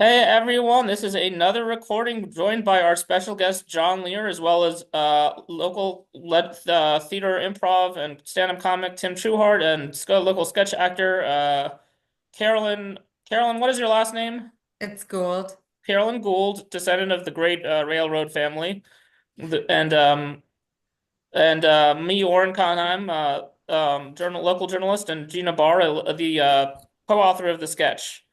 Hey everyone, this is another recording joined by our special guest John Lehr, as well as local theater improv and stand-up comic Tim Truehart and local sketch actor Carolyn. Carolyn, what is your last name? It's Gould. Carolyn Gould, descendant of the great railroad family, The- and me, Orrin Konheim, local journalist, and Gina Barr, the co-author of the sketch.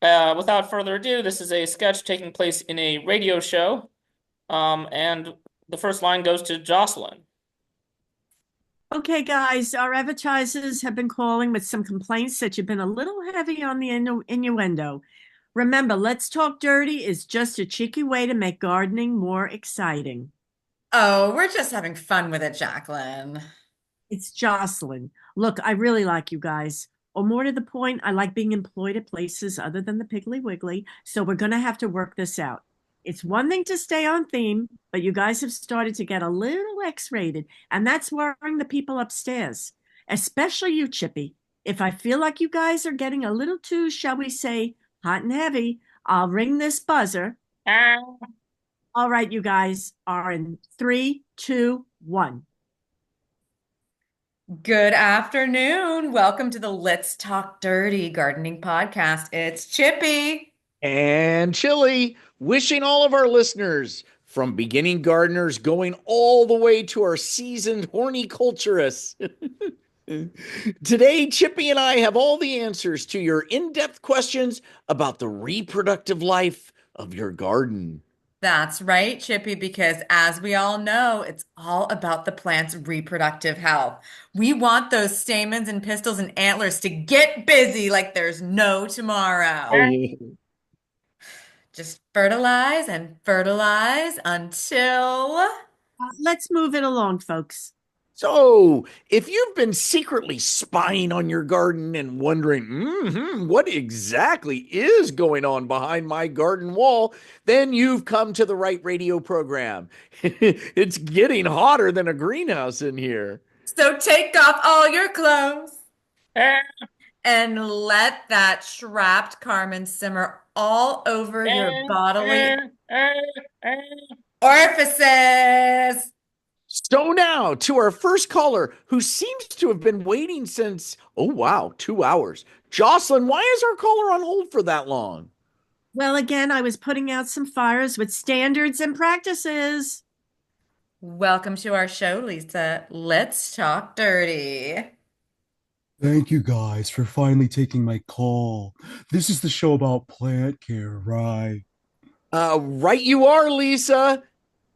Without further ado, this is a sketch taking place in a radio show. And the first line goes to Jocelyn. Okay, guys, our advertisers have been calling with some complaints that you've been a little heavy on the innuendo. Remember, Let's Talk Dirty is just a cheeky way to make gardening more exciting. Oh, we're just having fun with it, Jacqueline. It's Jocelyn. Look, I really like you guys. Or more to the point, I like being employed at places other than the Piggly Wiggly, so we're going to have to work this out. It's one thing to stay on theme, but you guys have started to get a little X-rated, and that's worrying the people upstairs, especially you, Chippy. If I feel like you guys are getting a little too, shall we say, hot and heavy, I'll ring this buzzer. Ah. All right, you guys are in three, two, one. Good afternoon. Welcome to the Let's Talk Dirty Gardening Podcast. It's Chippy. And Chili, wishing all of our listeners, from beginning gardeners going all the way to our seasoned horticulturists. Today, Chippy and I have all the answers to your in-depth questions about the reproductive life of your garden. That's right, Chippy, because as we all know, it's all about the plant's reproductive health. We want those stamens and pistils and antlers to get busy like there's no tomorrow. Just fertilize and fertilize until Let's move it along, folks. So, if you've been secretly spying on your garden and wondering, what exactly is going on behind my garden wall, then you've come to the right radio program. It's getting hotter than a greenhouse in here. so take off all your clothes. Ah. And let that trapped Carmen simmer all over your bodily Ah. Ah. orifices. So now to our first caller, who seems to have been waiting since, oh wow, 2 hours. Jocelyn, why is our caller on hold for that long? Well, again, I was putting out some fires with standards and practices. Welcome to our show, Lisa. Let's talk dirty. Thank you guys for finally taking my call. This is the show about plant care, right? Right you are, Lisa.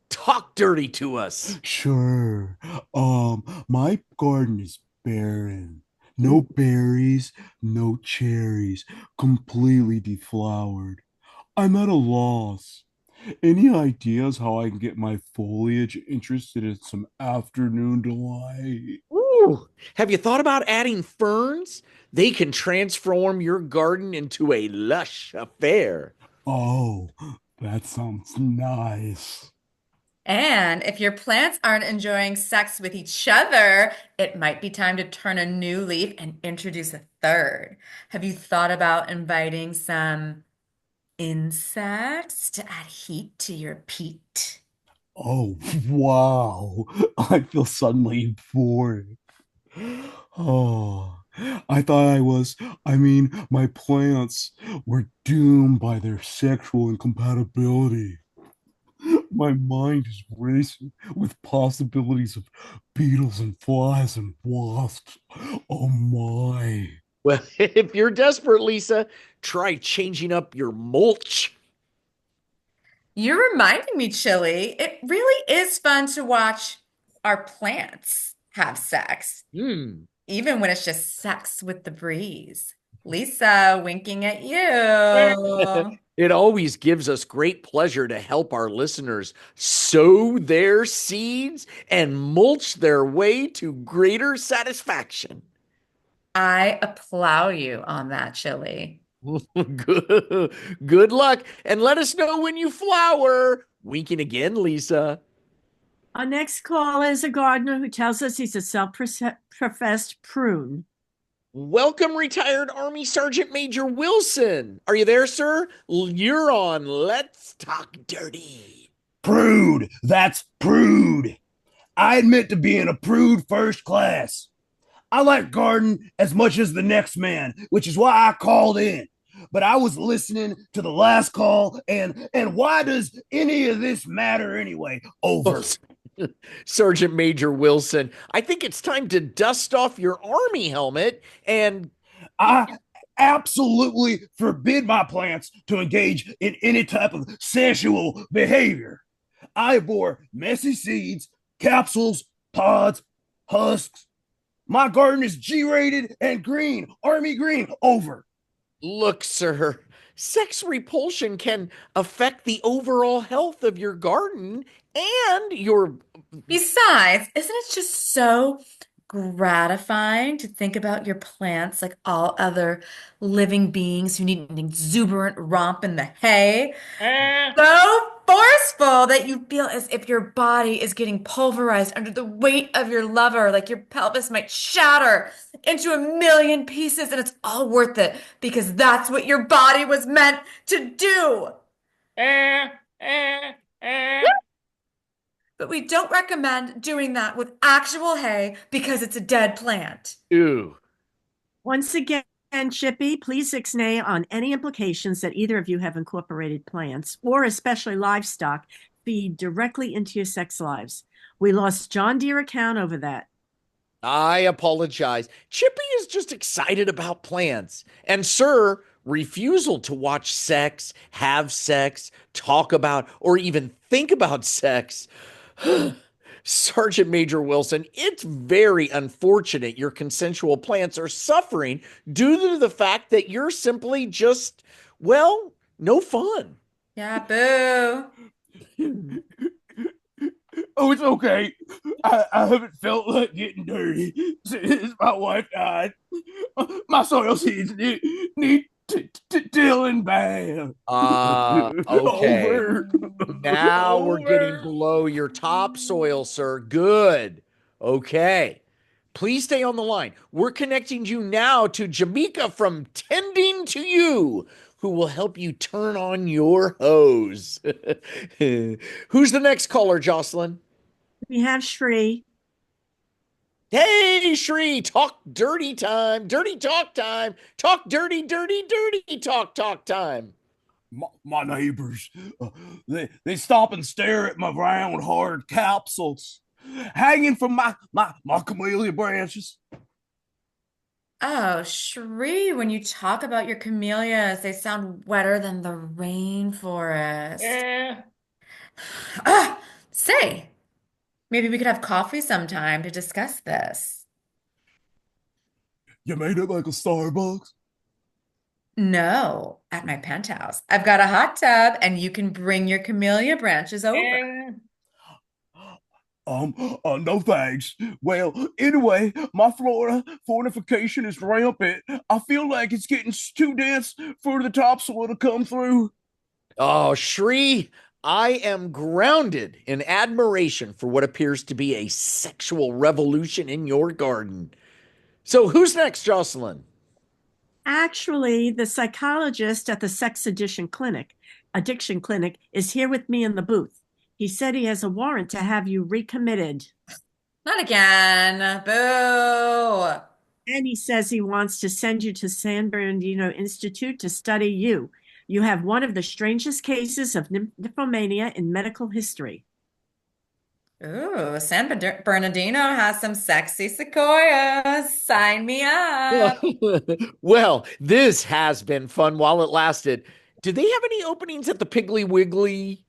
Talk dirty to us. Sure. My garden is barren. No berries, no cherries, completely deflowered. I'm at a loss. Any ideas how I can get my foliage interested in some afternoon delight? Ooh, have you thought about adding ferns? They can transform your garden into a lush affair. Oh, that sounds nice. And if your plants aren't enjoying sex with each other, it might be time to turn a new leaf and introduce a third. Have you thought about inviting some insects to add heat to your peat? Oh, wow. I feel suddenly euphoric. Oh, my plants were doomed by their sexual incompatibility. My mind is racing with possibilities of beetles and flies and wasps. Oh my. Well, if you're desperate, Lisa, try changing up your mulch. You're reminding me, Chili. It really is fun to watch our plants have sex, Hmm. even when it's just sex with the breeze. Lisa, winking at you. It always gives us great pleasure to help our listeners sow their seeds and mulch their way to greater satisfaction. I applaud you on that, Chili. Good luck, and let us know when you flower. Winking again, Lisa. Our next call is a gardener who tells us he's a self-professed prune. Welcome, retired Army Sergeant Major Wilson. Are you there, sir? You're on Let's Talk Dirty. Prude. That's prude. I admit to being a prude first class. I like garden as much as the next man, which is why I called in. But I was listening to the last call, and why does any of this matter anyway? Over. Sergeant Major Wilson, I think it's time to dust off your Army helmet and I absolutely forbid my plants to engage in any type of sexual behavior. I abhor messy seeds, capsules, pods, husks. My garden is G rated and green, Army green, over. look, sir, sex repulsion can affect the overall health of your garden and your. Besides, isn't it just so gratifying to think about your plants like all other living beings who need an exuberant romp in the hay? Eh, So forceful that you feel as if your body is getting pulverized under the weight of your lover, like your pelvis might shatter into a million pieces, and it's all worth it because that's what your body was meant to do. eh, eh, eh. But we don't recommend doing that with actual hay because it's a dead plant. Ew. Once again, Chippy, please ixnay on any implications that either of you have incorporated plants, or especially livestock, feed directly into your sex lives. We lost John Deere account over that. I apologize. Chippy is just excited about plants. And, sir, refusal to watch sex, have sex, talk about, or even think about sex. Sergeant Major Wilson, it's very unfortunate your consensual plants are suffering due to the fact that you're simply just, well, no fun. Yeah, boo. Oh, it's okay. I haven't felt like getting dirty since my wife died. My soil seeds need tilling bad. Okay. Over. Now we're getting Over. below your topsoil, sir. Good. Okay. Please stay on the line. We're connecting you now to Jamaica from Tending to You, who will help you turn on your hose. Who's the next caller, Jocelyn? We have Shri. Hey, Shri, talk dirty time, dirty talk time, talk dirty, dirty, dirty talk time. My neighbors, they stop and stare at my round hard capsules hanging from my camellia branches. Oh, Shri, when you talk about your camellias, they sound wetter than the rainforest. Eh. Ah, say, maybe we could have coffee sometime to discuss this. You made it like a Starbucks. No, at my penthouse. I've got a hot tub and you can bring your camellia branches over. Eh. No thanks. Well, anyway, my Florida fortification is rampant. I feel like it's getting too dense for the topsoil to come through. Oh, Shri, I am grounded in admiration for what appears to be a sexual revolution in your garden. So, who's next, Jocelyn? Actually, the psychologist at the addiction clinic, is here with me in the booth. He said he has a warrant to have you recommitted. Not again. Boo. And he says he wants to send you to San Bernardino Institute to study you. You have one of the strangest cases of nymphomania in medical history. Ooh, San Bernardino has some sexy sequoias. Sign me up. Well, this has been fun while it lasted. Do they have any openings at the Piggly Wiggly?